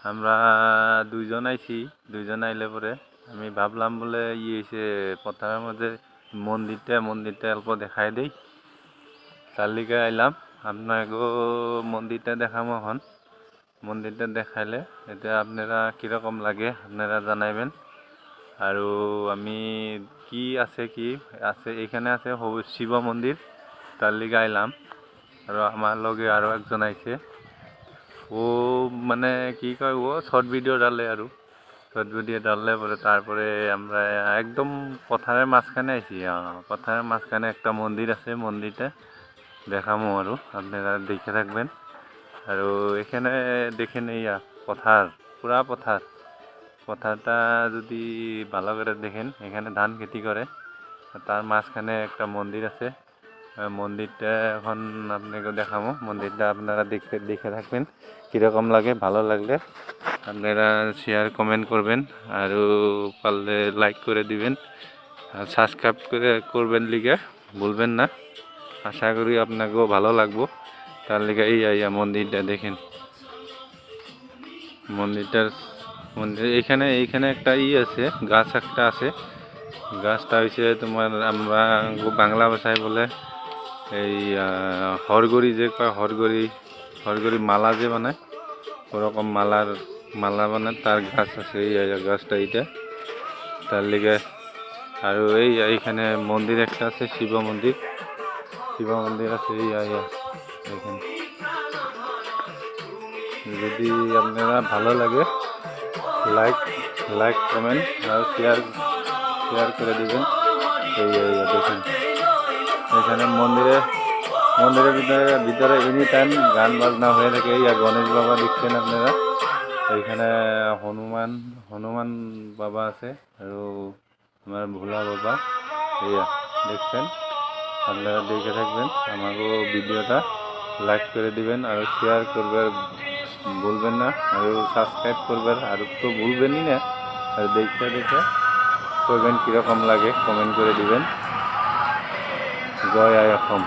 আমরা দুইজন আইছি। দুইজন আইলে পরে আমি ভাবলাম বলে হয়েছে পথারের মধ্যে মন্দিরটা অল্প দেখাই দেই, তার লিগে আইলাম। আপনাকেও মন্দিরটা দেখাবো এখন। মন্দিরটা দেখাইলে এটা আপনারা কীরকম লাগে আপনারা জানাইবেন। আর আমি কি আছে এখানে আছে শিব মন্দির, তার লিগে আইলাম। আর আমার লগে আরও একজন আইছে, ও মানে কি কয় ও শর্ট ভিডিও ডালে, আর শর্ট ভিডিও ডাললে পরে তারপরে আমরা একদম পথারের মাঝখানে আইছি। পথারের মাঝখানে একটা মন্দির আছে, মন্দিরটা দেখামো আর আপনারা দেখে থাকবেন। আর এখানে দেখেন পথার, পুরা পথারটা যদি ভালো করে দেখেন, এখানে ধান খেতি করে। তার মাঝখানে একটা মন্দির আছে, মন্দিরটা এখন আপনাকে দেখাবো। মন্দিরটা আপনারা দেখে থাকবেন, কীরকম লাগে। ভালো লাগলে আপনারা শেয়ার কমেন্ট করবেন, আর পারলে লাইক করে দিবেন, আর সাবস্ক্রাইব করবেন লিগে ভুলবেন না। আশা করি আপনাকেও ভালো লাগবো। তার লিগে মন্দিরটা দেখেন। মন্দির এইখানে একটা আছে, গাছ একটা আছে। গাছটা হয়েছে তোমার আমরা বাংলা ভাষায় বলে এই হরগড়ি, যে কয় হরগড়ি মালা যে বানায়, ওরকম মালা বানায়, তার গাছ আছে। এই গাছটা এইটা, তার লিগে। আর এইখানে মন্দির একটা আছে, শিব মন্দির আছে। এখানে যদি আপনারা ভালো লাগে লাইক কমেন্ট আর শেয়ার করে দিবেন। দেখেন এখানে মন্দিরের ভিতরে এনি টাইম গান বাজনা হয়ে থাকে। গণেশ বাবা দেখছেন আপনারা, এইখানে হনুমান বাবা আছে, আর আমার ভোলা বাবা দেখছেন। আপনারা দেখে থাকবেন, আমাকেও ভিডিওটা লাইক করে দিবেন, আর শেয়ার করবার ভুলবেন না, আর সাবস্ক্রাইব করবার আর তো ভুলবেনই না। আর দেখে করবেন, কীরকম লাগে কমেন্ট করে দিবেন। জয় আই অসম।